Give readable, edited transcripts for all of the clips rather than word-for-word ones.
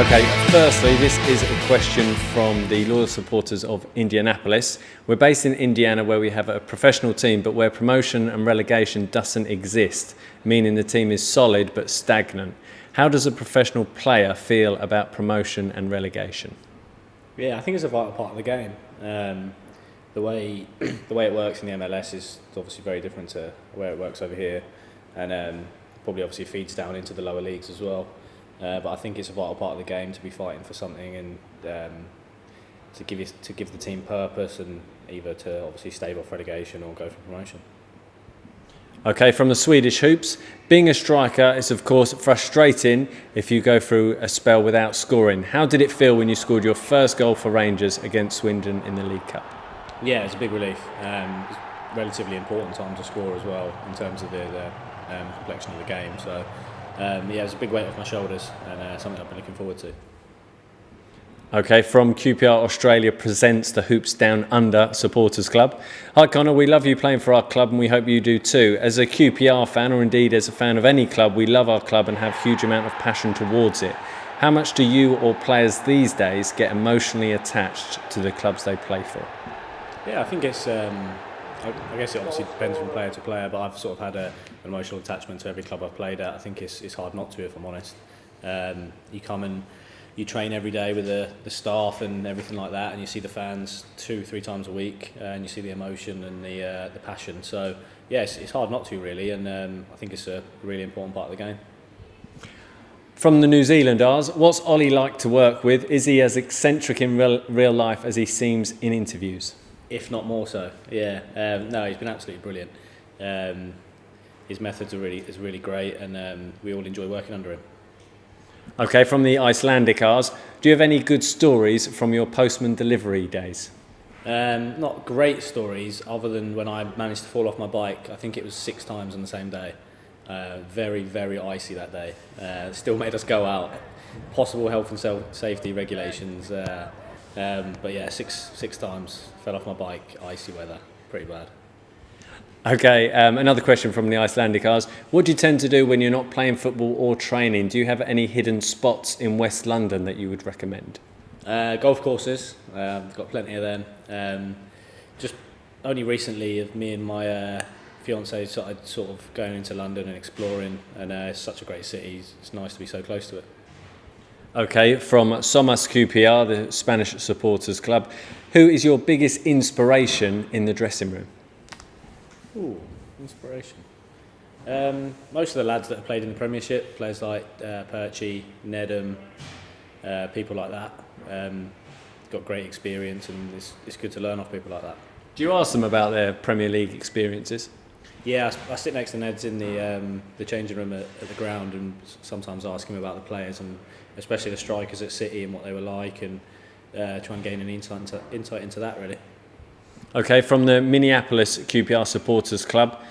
Okay, firstly, this is a question from the loyal supporters of Indianapolis. We're based in Indiana where we have a professional team, but where promotion and relegation doesn't exist, meaning the team is solid but stagnant. How does a professional player feel about promotion and relegation? Yeah, I think it's a vital part of the game. The way it works in the MLS is obviously very different to where it works over here, and probably obviously feeds down into the lower leagues as well. But I think it's a vital part of the game to be fighting for something and to give the team purpose and either to obviously stave off relegation or go for promotion. Okay, from the Swedish hoops, being a striker is of course frustrating if you go through a spell without scoring. How did it feel when you scored your first goal for Rangers against Swindon in the League Cup? Yeah, it's a big relief. It's relatively important time to score as well in terms of the complexion of the game. So yeah, it's a big weight off my shoulders and something I've been looking forward to. Okay, from QPR Australia presents the Hoops Down Under Supporters Club. Hi Conor, we love you playing for our club and we hope you do too. As a QPR fan, or indeed as a fan of any club, we love our club and have a huge amount of passion towards it. How much do you or players these days get emotionally attached to the clubs they play for? Yeah, I think it's. I guess it obviously depends from player to player, but I've sort of had an emotional attachment to every club I've played at. I think it's hard not to, if I'm honest. You come and you train every day with the staff and everything like that, and you see the fans 2-3 times a week, and you see the emotion and the passion. So yes, it's hard not to really, and I think it's a really important part of the game. From the New Zealanders, what's Ollie like to work with? Is he as eccentric in real life as he seems in interviews? If not more so, yeah. No, he's been absolutely brilliant. His methods are really great, and we all enjoy working under him. Okay, from the Icelandic Rs, do you have any good stories from your postman delivery days? Not great stories, other than when I managed to fall off my bike. I think it was 6 times on the same day. Very, very icy that day. Still made us go out. Possible health and safety regulations. But yeah, six times fell off my bike, icy weather, pretty bad. Okay, another question from the Icelandic Rs. What do you tend to do when you're not playing football or training? Do you have any hidden spots in West London that you would recommend? Golf courses, got plenty of them. Just only recently, of me and my fiance started sort of going into London and exploring, and it's such a great city. It's nice to be so close to it. Okay, from Somos QPR, the Spanish supporters club, who is your biggest inspiration in the dressing room? Ooh, inspiration. Most of the lads that have played in the Premiership, players like Perchie, Nedham, people like that, got great experience, and it's good to learn off people like that. Do you ask them about their Premier League experiences? Yeah, I sit next to Neds in the changing room at the ground, and sometimes ask him about the players, and especially the strikers at City and what they were like, and try and gain an insight into that really. Okay, from the Minneapolis QPR Supporters Club,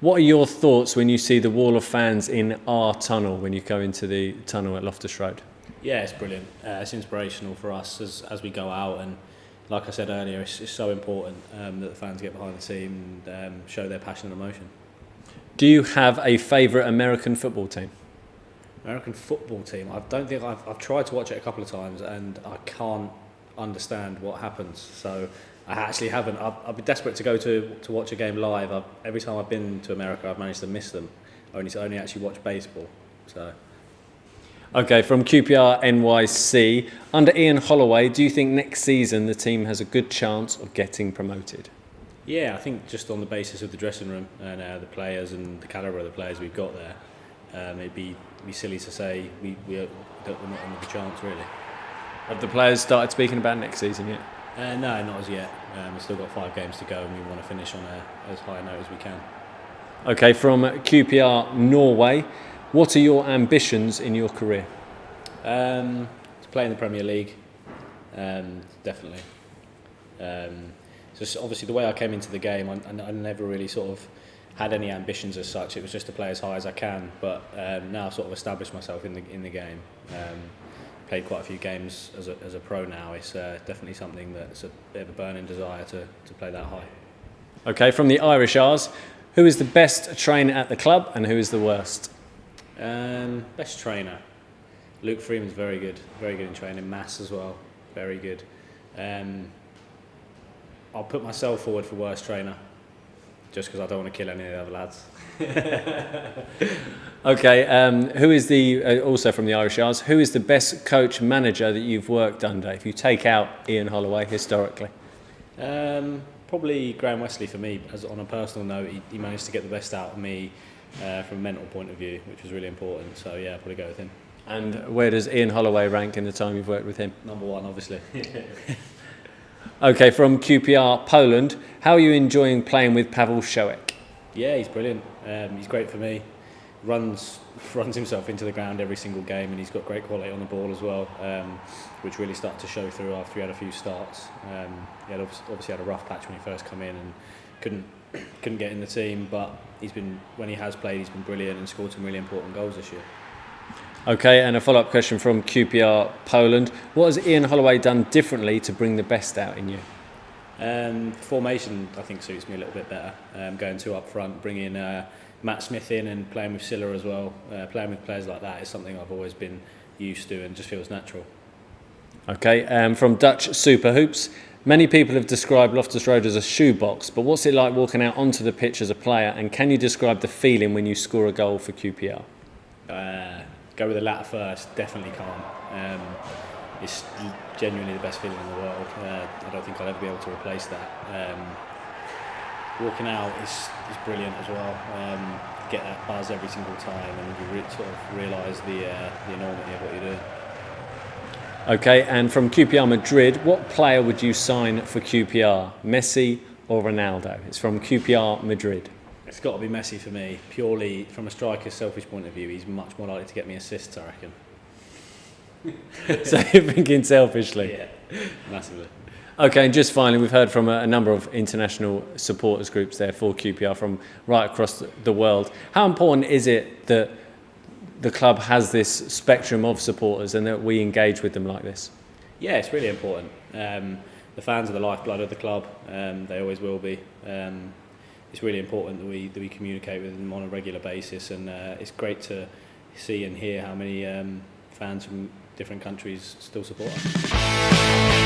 what are your thoughts when you see the wall of fans in our tunnel when you go into the tunnel at Loftus Road? Yeah, it's brilliant. It's inspirational for us as we go out, and like I said earlier, it's so important that the fans get behind the team and show their passion and emotion. Do you have a favourite American football team? American football team? I don't think I've tried to watch it a couple of times, and I can't understand what happens. So I actually haven't. I've been desperate to go to watch a game live. Every time I've been to America, I've managed to miss them. Only actually watch baseball. So. Okay, from QPR NYC, under Ian Holloway, do you think next season the team has a good chance of getting promoted? Yeah, I think just on the basis of the dressing room and the players and the calibre of the players we've got there, it'd be silly to say we're not another chance really. Have the players started speaking about next season yet? No, not as yet. We've still got 5 games to go, and we want to finish on as high a note as we can. Okay, from QPR Norway, what are your ambitions in your career? To play in the Premier League, definitely. So obviously the way I came into the game, I never really sort of had any ambitions as such. It was just to play as high as I can. But now I've sort of established myself in the game. Played quite a few games as a pro now. It's definitely something that's a bit of a burning desire to play that high. Okay, from the Irish R's, who is the best trainer at the club and who is the worst? Best trainer. Luke Freeman's very good in training. Mass as well, very good. I'll put myself forward for worst trainer, just because I don't want to kill any of the other lads. Okay, who is the, also from the Irish Isles, who is the best coach manager that you've worked under, if you take out Ian Holloway historically? Probably Graham Wesley for me. As on a personal note, he managed to get the best out of me from a mental point of view, which was really important. So yeah, I'll probably go with him. And where does Ian Holloway rank in the time you've worked with him? Number one, obviously. Okay, from QPR Poland, how are you enjoying playing with Pavel Szołek? Yeah, he's brilliant. He's great for me. Runs himself into the ground every single game, and he's got great quality on the ball as well, which really started to show through after he had a few starts. He had obviously had a rough patch when he first come in and couldn't get in the team, but when he has played, he's been brilliant and scored some really important goals this year. Okay, and a follow-up question from QPR Poland. What has Ian Holloway done differently to bring the best out in you? Formation, I think, suits me a little bit better. Going two up front, bringing Matt Smith in and playing with Silla as well. Playing with players like that is something I've always been used to and just feels natural. Okay, from Dutch Super Hoops. Many people have described Loftus Road as a shoebox, but what's it like walking out onto the pitch as a player, and can you describe the feeling when you score a goal for QPR? Go with the latter first, definitely can't. It's genuinely the best feeling in the world. I don't think I'll ever be able to replace that. Walking out is brilliant as well. Get that buzz every single time, and you sort of realise the enormity of what you're doing. Okay, and from QPR Madrid, what player would you sign for QPR? Messi or Ronaldo? It's from QPR Madrid. It's got to be Messi for me. Purely from a striker's selfish point of view, he's much more likely to get me assists, I reckon. So you're thinking selfishly? Yeah, massively. Okay, and just finally, we've heard from a number of international supporters groups there for QPR from right across the world. How important is it that the club has this spectrum of supporters and that we engage with them like this? Yeah, it's really important. The fans are the lifeblood of the club. They always will be. It's really important that we communicate with them on a regular basis, and it's great to see and hear how many fans from different countries still support us.